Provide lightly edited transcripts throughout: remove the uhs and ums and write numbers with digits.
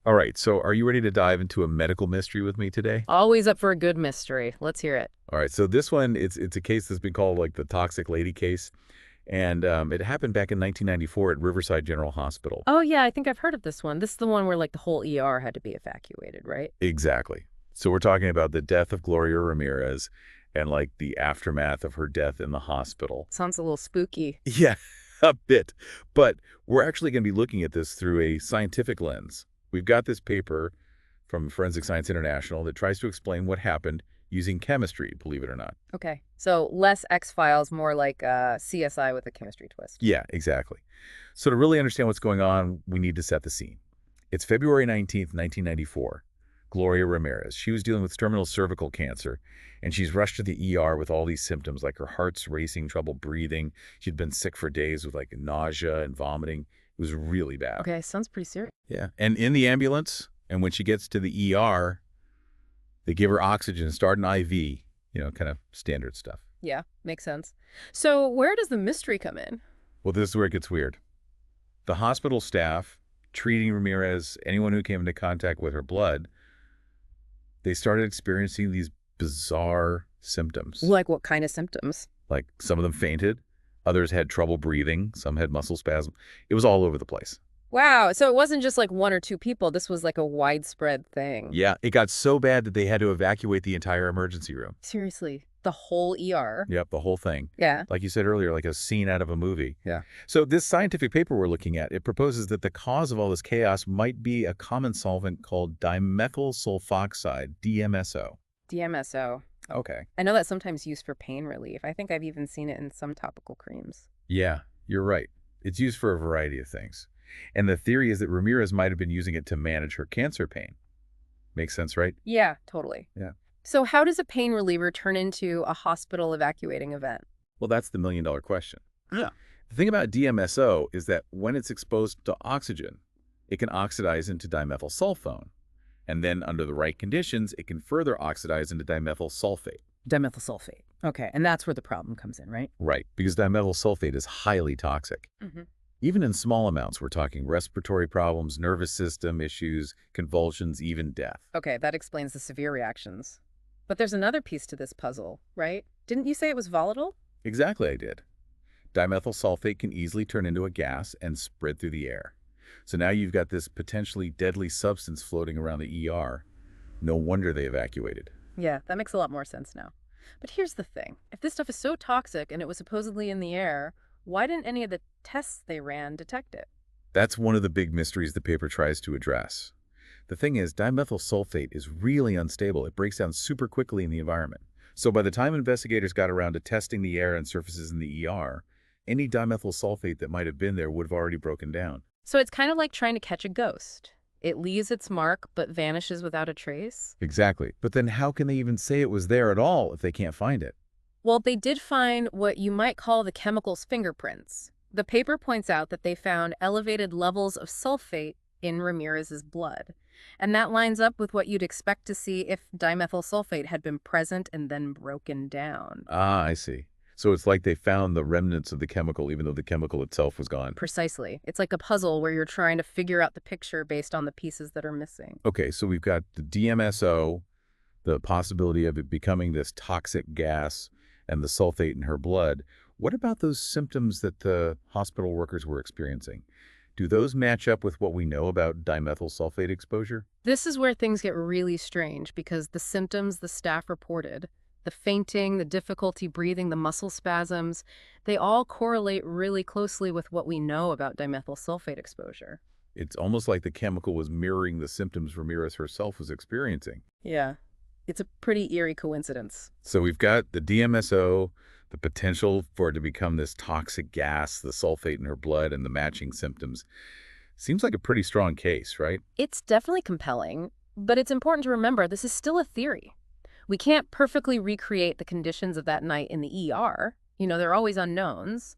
All right, so are you ready to dive into a medical mystery with me today? Always up for a good mystery. Let's hear it. All right, so this one, it's a case that's been called like the toxic lady case, and it happened back in 1994 at Riverside General Hospital. Oh, yeah, I think I've heard of this one. This is the one where, like, the whole ER had to be evacuated, right? Exactly. So we're talking about the death of Gloria Ramirez and like the aftermath of her death in the hospital. Sounds a little spooky. Yeah, a bit. But we're actually going to be looking at this through a scientific lens. We've got this paper from Forensic Science International that tries to explain what happened using chemistry, believe it or not. Okay. So less X-Files, more like CSI with a chemistry twist. Yeah, exactly. So to really understand what's going on, we need to set the scene. It's February 19th, 1994. Gloria Ramirez. She was dealing with terminal cervical cancer, and she's rushed to the ER with all these symptoms like her heart's racing, trouble breathing. She'd been sick for days with like nausea and vomiting. It was really bad. Okay, sounds pretty serious. Yeah. And in the ambulance, and when she gets to the ER, they give her oxygen, start an IV, kind of standard stuff. Yeah, makes sense. So where does the mystery come in? Well, this is where it gets weird. The hospital staff treating Ramirez, anyone who came into contact with her blood, they started experiencing these bizarre symptoms. Like what kind of symptoms? Like some of them fainted, others had trouble breathing, some had muscle spasm. It was all over the place. Wow, so it wasn't just like one or two people. This was like a widespread thing. Yeah, it got so bad that they had to evacuate the entire emergency room. Seriously, the whole ER. Yep, the whole thing. Yeah. Like you said earlier, like a scene out of a movie. Yeah. So this scientific paper we're looking at, it proposes that the cause of all this chaos might be a common solvent called dimethyl sulfoxide, DMSO. DMSO. Okay. I know that's sometimes used for pain relief. I think I've even seen it in some topical creams. Yeah, you're right. It's used for a variety of things. And the theory is that Ramirez might have been using it to manage her cancer pain. Makes sense, right? Yeah, totally. Yeah. So how does a pain reliever turn into a hospital evacuating event? Well, that's the million-dollar question. Yeah. The thing about DMSO is that when it's exposed to oxygen, it can oxidize into dimethyl sulfone. And then under the right conditions, it can further oxidize into dimethyl sulfate. Dimethyl sulfate. Okay, and that's where the problem comes in, right? Right, because dimethyl sulfate is highly toxic. Mm-hmm. Even in small amounts, we're talking respiratory problems, nervous system issues, convulsions, even death. Okay, that explains the severe reactions. But there's another piece to this puzzle, right? Didn't you say it was volatile? Exactly, I did. Dimethyl sulfate can easily turn into a gas and spread through the air. So now you've got this potentially deadly substance floating around the ER. No wonder they evacuated. Yeah, that makes a lot more sense now. But here's the thing. If this stuff is so toxic and it was supposedly in the air, why didn't any of the tests they ran detect it? That's one of the big mysteries the paper tries to address. The thing is, dimethyl sulfate is really unstable. It breaks down super quickly in the environment. So by the time investigators got around to testing the air and surfaces in the ER, any dimethyl sulfate that might have been there would have already broken down. So it's kind of like trying to catch a ghost. It leaves its mark but vanishes without a trace. Exactly. But then how can they even say it was there at all if they can't find it? Well, they did find what you might call the chemical's fingerprints. The paper points out that they found elevated levels of sulfate in Ramirez's blood. And that lines up with what you'd expect to see if dimethyl sulfate had been present and then broken down. Ah, I see. So it's like they found the remnants of the chemical even though the chemical itself was gone. Precisely. It's like a puzzle where you're trying to figure out the picture based on the pieces that are missing. Okay, so we've got the DMSO, the possibility of it becoming this toxic gas, and the sulfate in her blood. What about those symptoms that the hospital workers were experiencing? Do those match up with what we know about dimethyl sulfate exposure? This is where things get really strange because the symptoms the staff reported, the fainting, the difficulty breathing, the muscle spasms, they all correlate really closely with what we know about dimethyl sulfate exposure. It's almost like the chemical was mirroring the symptoms Ramirez herself was experiencing. Yeah, it's a pretty eerie coincidence. So we've got the DMSO, the potential for it to become this toxic gas, the sulfate in her blood, and the matching symptoms. Seems like a pretty strong case, right? It's definitely compelling, but it's important to remember this is still a theory. We can't perfectly recreate the conditions of that night in the ER. There are always unknowns.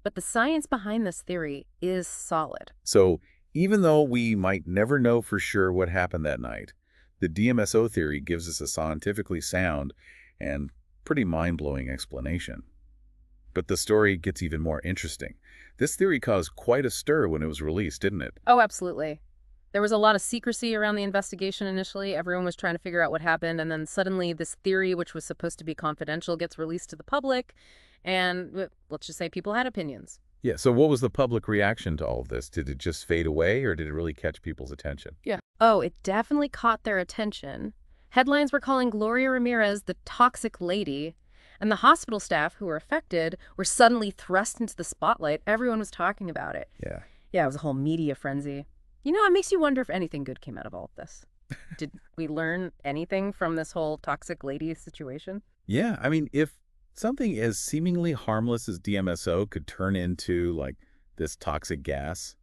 But the science behind this theory is solid. So even though we might never know for sure what happened that night, the DMSO theory gives us a scientifically sound and pretty mind-blowing explanation. But the story gets even more interesting. This theory caused quite a stir when it was released, didn't it? Oh, absolutely. There was a lot of secrecy around the investigation initially. Everyone was trying to figure out what happened, and then suddenly this theory, which was supposed to be confidential, gets released to the public, and let's just say people had opinions. Yeah, so what was the public reaction to all of this? Did it just fade away, or did it really catch people's attention? Yeah. Oh, it definitely caught their attention. Headlines were calling Gloria Ramirez the toxic lady, and the hospital staff who were affected were suddenly thrust into the spotlight. Everyone was talking about it. Yeah. Yeah, it was a whole media frenzy. You know, it makes you wonder if anything good came out of all of this. Did we learn anything from this whole toxic lady situation? Yeah, I mean, if something as seemingly harmless as DMSO could turn into, like, this toxic gas,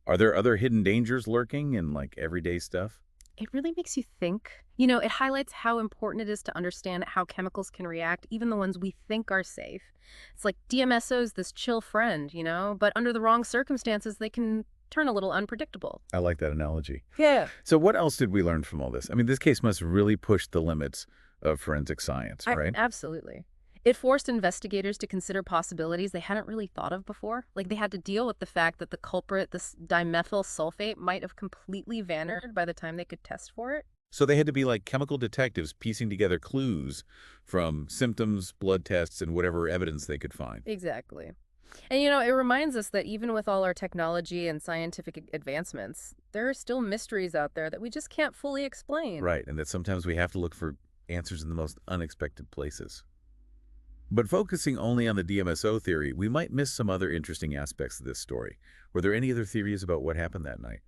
are there other hidden dangers lurking in, like, everyday stuff? It really makes you think. You know, it highlights how important it is to understand how chemicals can react, even the ones we think are safe. It's like DMSO's this chill friend, you know, but under the wrong circumstances, they can turn a little unpredictable. I like that analogy. Yeah. So what else did we learn from all this? I mean, this case must really push the limits of forensic science, right? Absolutely. It forced investigators to consider possibilities they hadn't really thought of before. Like, they had to deal with the fact that the culprit, this dimethyl sulfate, might have completely vanished by the time they could test for it. So they had to be like chemical detectives piecing together clues from symptoms, blood tests, and whatever evidence they could find. Exactly. And, you know, it reminds us that even with all our technology and scientific advancements, there are still mysteries out there that we just can't fully explain. Right, and that sometimes we have to look for answers in the most unexpected places. But focusing only on the DMSO theory, we might miss some other interesting aspects of this story. Were there any other theories about what happened that night?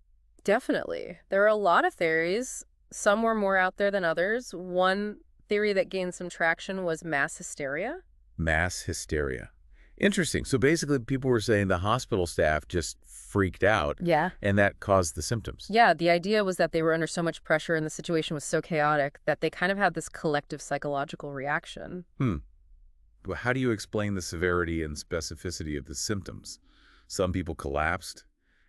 Definitely. There are a lot of theories. Some were more out there than others. One theory that gained some traction was mass hysteria. Mass hysteria. Interesting. So basically, people were saying the hospital staff just freaked out, Yeah. and that caused the symptoms. Yeah, the idea was that they were under so much pressure and the situation was so chaotic that they kind of had this collective psychological reaction. But how do you explain the severity and specificity of the symptoms? Some people collapsed,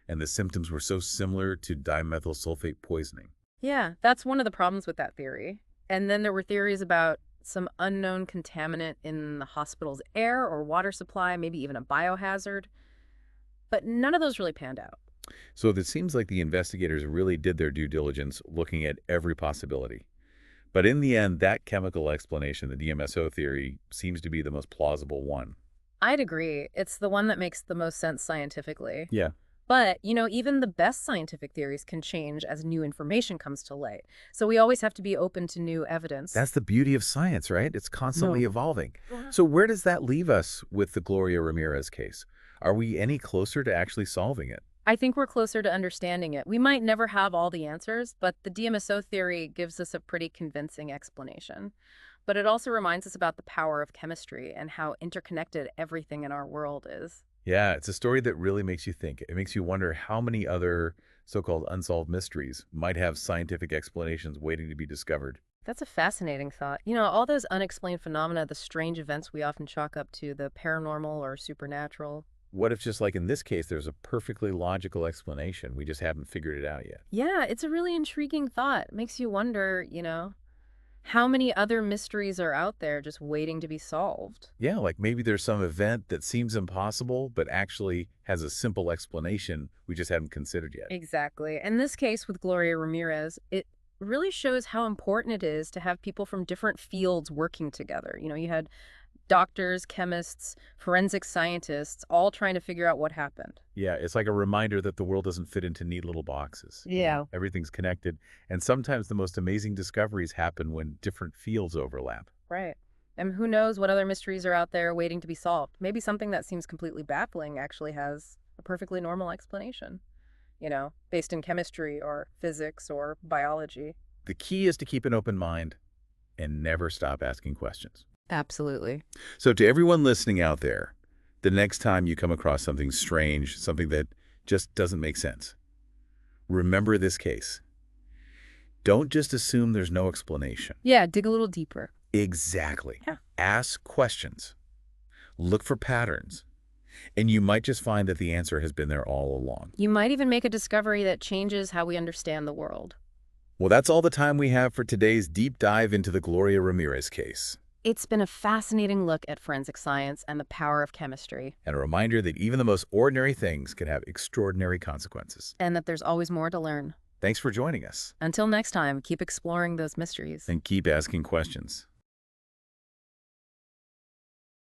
and the symptoms were so similar to dimethyl sulfate poisoning. Yeah, that's one of the problems with that theory. And then there were theories about some unknown contaminant in the hospital's air or water supply, maybe even a biohazard. But none of those really panned out. So it seems like the investigators really did their due diligence looking at every possibility. But in the end, that chemical explanation, the DMSO theory, seems to be the most plausible one. I'd agree. It's the one that makes the most sense scientifically. Yeah. But, you know, even the best scientific theories can change as new information comes to light. So we always have to be open to new evidence. That's the beauty of science, right? It's constantly evolving. Yeah. So where does that leave us with the Gloria Ramirez case? Are we any closer to actually solving it? I think we're closer to understanding it. We might never have all the answers, but the DMSO theory gives us a pretty convincing explanation. But it also reminds us about the power of chemistry and how interconnected everything in our world is. Yeah, it's a story that really makes you think. It makes you wonder how many other so-called unsolved mysteries might have scientific explanations waiting to be discovered. That's a fascinating thought. You know, all those unexplained phenomena, the strange events we often chalk up to the paranormal or supernatural. What if, just like in this case, there's a perfectly logical explanation? We just haven't figured it out yet. Yeah, it's a really intriguing thought. It makes you wonder, you know, how many other mysteries are out there just waiting to be solved? Yeah, like maybe there's some event that seems impossible, but actually has a simple explanation we just haven't considered yet. Exactly. In this case with Gloria Ramirez, it really shows how important it is to have people from different fields working together. You know, you had doctors, chemists, forensic scientists, all trying to figure out what happened. Yeah, it's like a reminder that the world doesn't fit into neat little boxes. Yeah. Everything's connected, and sometimes the most amazing discoveries happen when different fields overlap. Right. And who knows what other mysteries are out there waiting to be solved. Maybe something that seems completely baffling actually has a perfectly normal explanation, you know, based in chemistry or physics or biology. The key is to keep an open mind and never stop asking questions. Absolutely. So to everyone listening out there, the next time you come across something strange, something that just doesn't make sense, remember this case. Don't just assume there's no explanation. Yeah, dig a little deeper. Exactly. Yeah. Ask questions. Look for patterns. And you might just find that the answer has been there all along. You might even make a discovery that changes how we understand the world. Well, that's all the time we have for today's deep dive into the Gloria Ramirez case. It's been a fascinating look at forensic science and the power of chemistry, And a reminder that even the most ordinary things can have extraordinary consequences. and that there's always more to learn. Thanks for joining us. Until next time, keep exploring those mysteries. And keep asking questions.